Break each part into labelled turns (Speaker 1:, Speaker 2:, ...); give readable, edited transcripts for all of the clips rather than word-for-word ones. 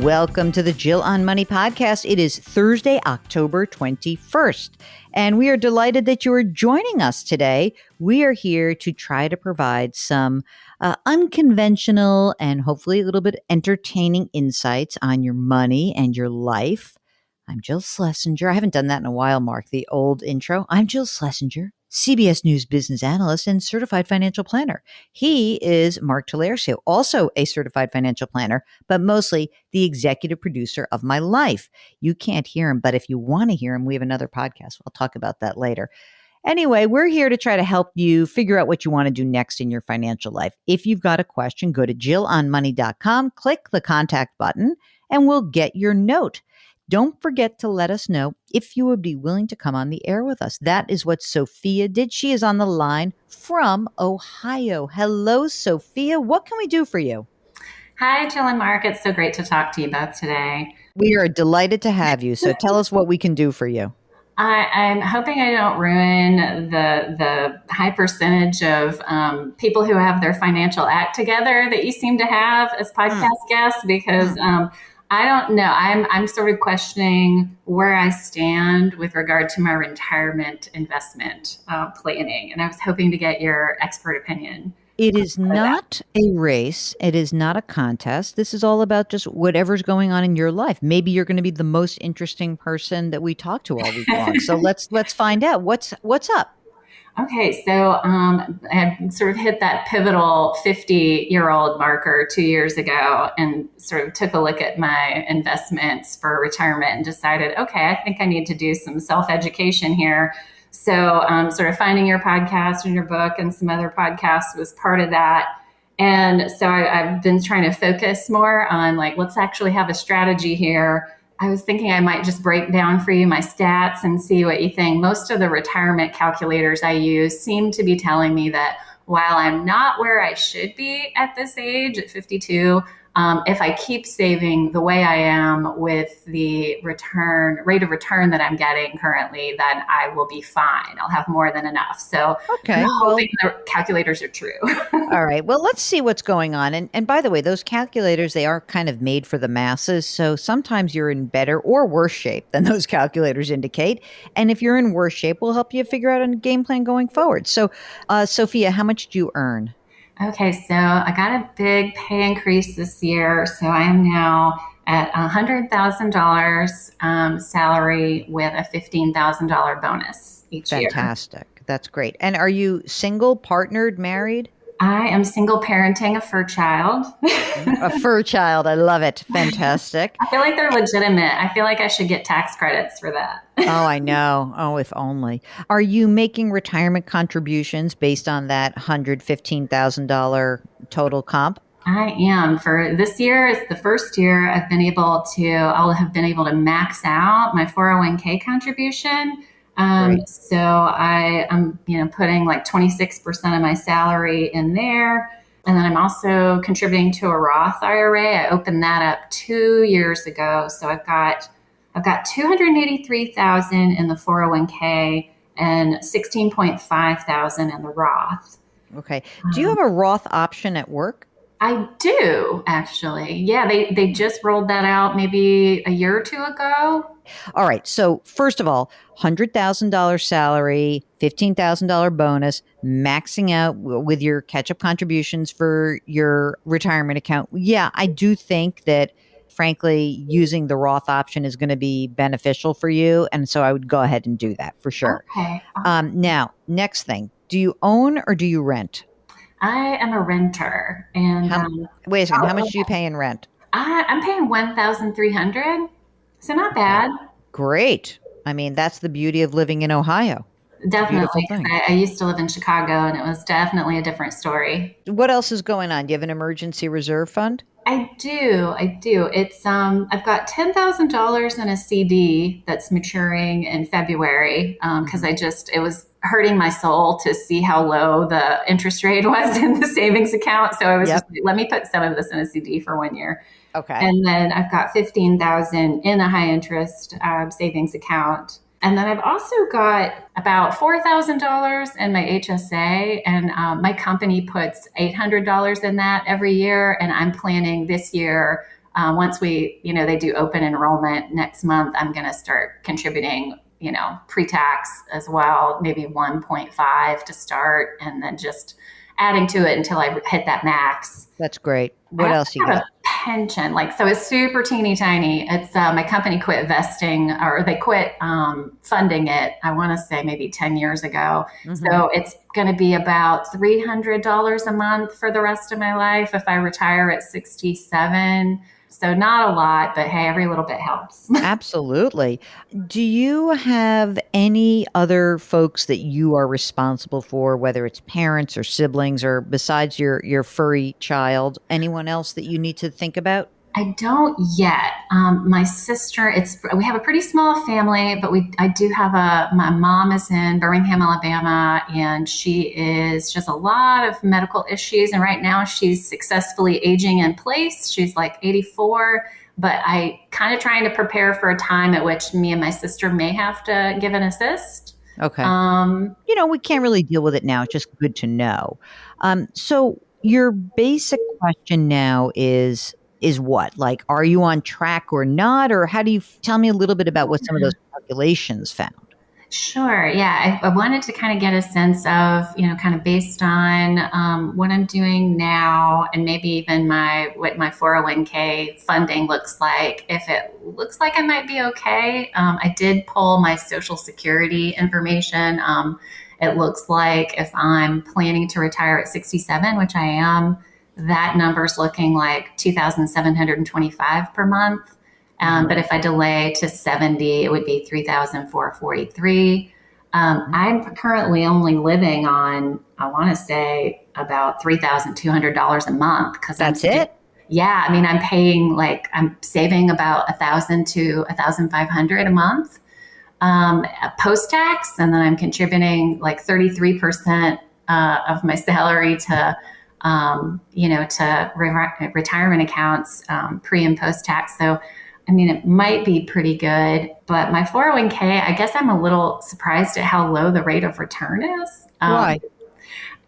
Speaker 1: Welcome to the Jill on Money podcast. It is Thursday, October 21st, and we are delighted that you are joining us today. We are here to try to provide some unconventional and hopefully a little bit entertaining insights on your money and your life. I'm Jill Schlesinger. I haven't done that in a while, Mark, the old intro. I'm Jill Schlesinger, CBS News business analyst and certified financial planner. He is Mark Talercio, also a certified financial planner, but mostly the executive producer of my life. You can't hear him, but if you want to hear him, we have another podcast. We'll talk about that later. Anyway, we're here to try to help you figure out what you want to do next in your financial life. If you've got a question, go to jillonmoney.com, click the contact button, and we'll get your note. Don't forget to let us know if you would be willing to come on the air with us. That is what Sophia did. She is on the line from Ohio. Hello, Sophia. What can we do for you?
Speaker 2: Hi, Jill and Mark. It's so great to talk to you both today.
Speaker 1: We are delighted to have you. So tell us what we can do for you.
Speaker 2: I'm hoping I don't ruin the high percentage of people who have their financial act together that you seem to have as podcast guests, because I don't know. I'm sort of questioning where I stand with regard to my retirement investment planning, and I was hoping to get your expert opinion.
Speaker 1: It is not a race. It is not a contest. This is all about just whatever's going on in your life. Maybe you're going to be the most interesting person that we talk to all week long. So let's find out what's up.
Speaker 2: Okay, so I had sort of hit that pivotal 50-year-old marker 2 years ago and sort of took a look at my investments for retirement and decided, okay, I think I need to do some self-education here. So sort of finding your podcast and your book and some other podcasts was part of that. And so I've been trying to focus more on let's actually have a strategy here. I was thinking I might just break down for you my stats and see what you think. Most of the retirement calculators I use seem to be telling me that while I'm not where I should be at this age, at 52, if I keep saving the way I am with the rate of return that I'm getting currently, then I will be fine. I'll have more than enough. So I'm hoping the calculators are true.
Speaker 1: All right. Well, let's see what's going on. And by the way, those calculators, they are kind of made for the masses. So sometimes you're in better or worse shape than those calculators indicate. And if you're in worse shape, we'll help you figure out a game plan going forward. So, Sophia, how much do you earn?
Speaker 2: Okay, so I got a big pay increase this year. So I am now at $100,000 salary with a $15,000 bonus each year.
Speaker 1: Fantastic. That's great. And are you single, partnered, married?
Speaker 2: I am single parenting a fur child.
Speaker 1: A fur child. I love it. Fantastic.
Speaker 2: I feel like they're legitimate. I feel like I should get tax credits for that.
Speaker 1: Oh, I know. Oh, if only. Are you making retirement contributions based on that $115,000 total comp?
Speaker 2: I am. For this year, it's the first year I'll have been able to max out my 401k contribution. So I'm putting 26% of my salary in there. And then I'm also contributing to a Roth IRA. I opened that up 2 years ago. So I've got $283,000 in the 401k and $16,500 in the Roth.
Speaker 1: Okay. Do you have a Roth option at work?
Speaker 2: I do, actually. Yeah, they just rolled that out maybe a year or two ago.
Speaker 1: All right. So first of all, $100,000 salary, $15,000 bonus, maxing out with your catch-up contributions for your retirement account. Yeah, I do think that, frankly, using the Roth option is going to be beneficial for you. And so I would go ahead and do that for sure.
Speaker 2: Okay.
Speaker 1: Now, next thing, do you own or do you rent?
Speaker 2: I am a renter. And
Speaker 1: wait a second, how much do you pay in rent?
Speaker 2: I'm paying $1,300. So not bad.
Speaker 1: Great. I mean, that's the beauty of living in Ohio.
Speaker 2: Definitely. I used to live in Chicago, and it was definitely a different story.
Speaker 1: What else is going on? Do you have an emergency reserve fund?
Speaker 2: I do. It's I've got $10,000 in a CD that's maturing in February because it was hurting my soul to see how low the interest rate was in the savings account. So I was just, let me put some of this in a CD for 1 year.
Speaker 1: Okay.
Speaker 2: And then I've got $15,000 in a high interest savings account. And then I've also got about $4,000 in my HSA, and my company puts $800 in that every year. And I'm planning this year once they do open enrollment next month, I'm going to start contributing, pre-tax as well, maybe 1.5 to start, and then just adding to it until I hit that max.
Speaker 1: That's great. What else you got?
Speaker 2: Pension, so it's super teeny tiny. It's my company quit vesting, or they quit funding it, I want to say maybe 10 years ago. So it's going to be about $300 a month for the rest of my life if I retire at 67. So not a lot, but hey, every little bit helps.
Speaker 1: Absolutely. Do you have any other folks that you are responsible for, whether it's parents or siblings, or besides your furry child, anyone else that you need to think about?
Speaker 2: I don't yet. My sister, we have a pretty small family, but I do have my mom is in Birmingham, Alabama, and she has a lot of medical issues. And right now she's successfully aging in place. She's like 84, but I kind of trying to prepare for a time at which me and my sister may have to give an assist.
Speaker 1: Okay. We can't really deal with it now. It's just good to know. So your basic question now is what? Like, are you on track or not? Or how do you tell me a little bit about what some of those calculations found?
Speaker 2: Sure. Yeah. I wanted to kind of get a sense of, kind of based on what I'm doing now, and maybe even what my 401k funding looks like. If it looks like I might be okay. I did pull my Social Security information. It looks like if I'm planning to retire at 67, which I am, that number's looking like $2,725 per month. But if I delay to 70, it would be $3,443. I'm currently only living on, I want to say, about $3,200 a month.
Speaker 1: That's it?
Speaker 2: Yeah. I mean, I'm saving about $1,000 to $1,500 a month post-tax. And then I'm contributing like 33% of my salary to retirement accounts, pre and post tax. So, I mean, it might be pretty good, but my 401k, I guess I'm a little surprised at how low the rate of return is.
Speaker 1: Why?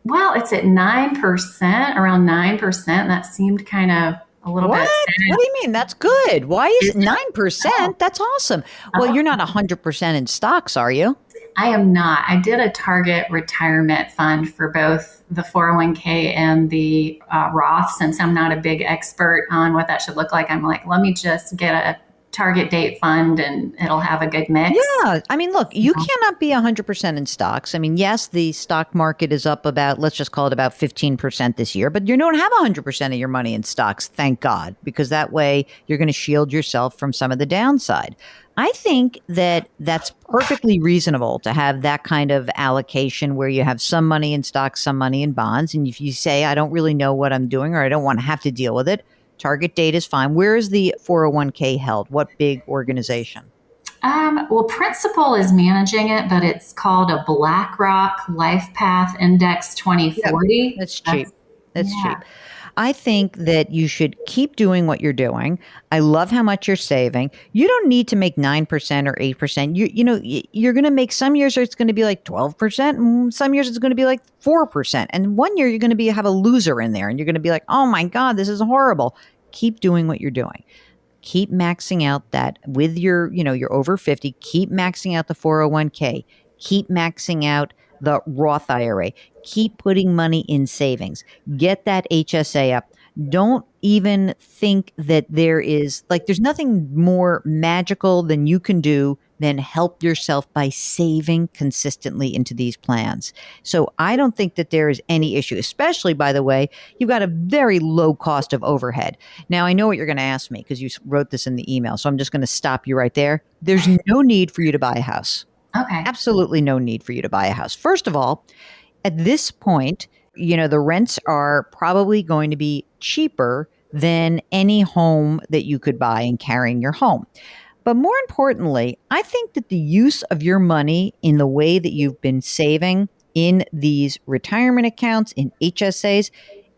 Speaker 2: Well, it's at 9%, around 9%. That seemed kind of a little bit sad.
Speaker 1: What do you mean? That's good. Why is it 9%? That's awesome. Well, you're not 100% in stocks, are you?
Speaker 2: I am not. I did a target retirement fund for both the 401k and the Roth. Since I'm not a big expert on what that should look like, I'm like, let me just get a target date fund and it'll have a good mix.
Speaker 1: Yeah. I mean, look, you cannot be 100% in stocks. I mean, yes, the stock market is up about, let's just call it about 15% this year, but you don't have 100% of your money in stocks, thank God, because that way you're going to shield yourself from some of the downside. I think that that's perfectly reasonable to have that kind of allocation where you have some money in stocks, some money in bonds. And if you say, I don't really know what I'm doing, or I don't want to have to deal with it, target date is fine. Where is the 401k held? What big organization?
Speaker 2: Well, Principal is managing it, but it's called a BlackRock LifePath Index 2040.
Speaker 1: Yep, that's cheap. That's cheap. I think that you should keep doing what you're doing. I love how much you're saving. You don't need to make 9% or 8%. You're going to make some years it's going to be like 12%. And some years it's going to be like 4%. And one year you're going to have a loser in there and you're going to be like, oh my God, this is horrible. Keep doing what you're doing. Keep maxing out that with you're over 50. Keep maxing out the 401k. Keep maxing out the Roth IRA. Keep putting money in savings. Get that HSA up. Don't even think that there's nothing more magical than you can do than help yourself by saving consistently into these plans. So I don't think that there is any issue, especially, by the way, you've got a very low cost of overhead. Now, I know what you're going to ask me because you wrote this in the email, so I'm just going to stop you right there. There's no need for you to buy a house.
Speaker 2: Okay.
Speaker 1: Absolutely no need for you to buy a house. First of all, at this point, the rents are probably going to be cheaper than any home that you could buy in carrying your home. But more importantly, I think that the use of your money in the way that you've been saving in these retirement accounts, in HSAs,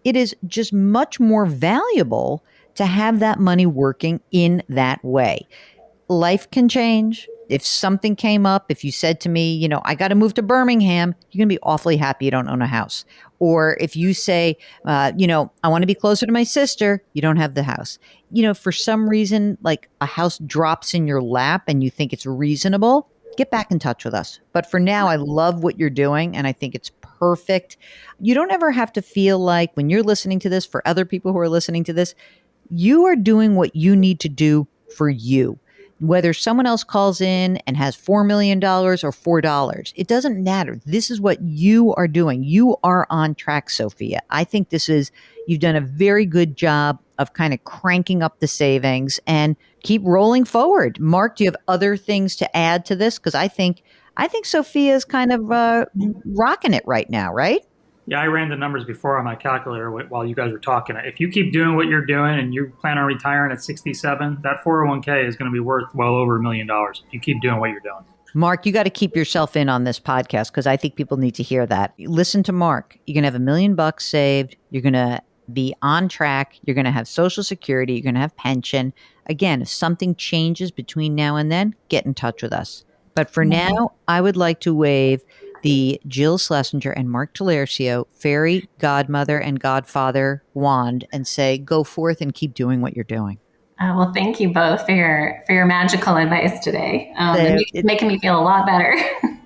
Speaker 1: it is just much more valuable to have that money working in that way. Life can change. if something came up, if you said to me, I got to move to Birmingham, you're going to be awfully happy you don't own a house. Or if you say, I want to be closer to my sister, you don't have the house. For some reason, like a house drops in your lap and you think it's reasonable, get back in touch with us. But for now, I love what you're doing and I think it's perfect. You don't ever have to feel like when you're listening to this, for other people who are listening to this, you are doing what you need to do for you. Whether someone else calls in and has $4 million or $4, it doesn't matter. This is what you are doing. You are on track, Sophia. I think you've done a very good job of kind of cranking up the savings and keep rolling forward. Mark, do you have other things to add to this? Because I think Sophia's kind of rocking it right now, right?
Speaker 3: Yeah, I ran the numbers before on my calculator while you guys were talking. If you keep doing what you're doing and you plan on retiring at 67, that 401k is going to be worth well over $1 million if you keep doing what you're doing.
Speaker 1: Mark, you got to keep yourself in on this podcast because I think people need to hear that. Listen to Mark. You're going to have $1 million saved. You're going to be on track. You're going to have Social Security. You're going to have pension. Again, if something changes between now and then, get in touch with us. But for now, I would like to wave the Jill Schlesinger and Mark Talercio fairy godmother and godfather wand and say, go forth and keep doing what you're doing.
Speaker 2: Well, thank you both for your magical advice today. It's making me feel a lot better.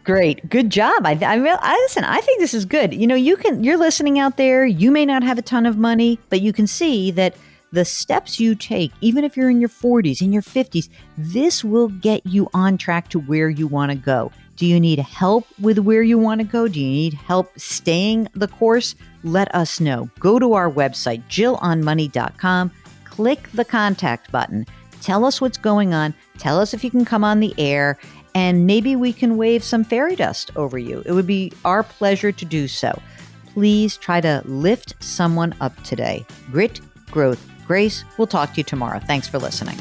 Speaker 1: Great. Good job. Listen, I think this is good. You're listening out there. You may not have a ton of money, but you can see that the steps you take, even if you're in your 40s, in your 50s, this will get you on track to where you want to go. Do you need help with where you want to go? Do you need help staying the course? Let us know. Go to our website, jillonmoney.com, click the contact button. Tell us what's going on. Tell us if you can come on the air, and maybe we can wave some fairy dust over you. It would be our pleasure to do so. Please try to lift someone up today. Grit, growth, grace. We'll talk to you tomorrow. Thanks for listening.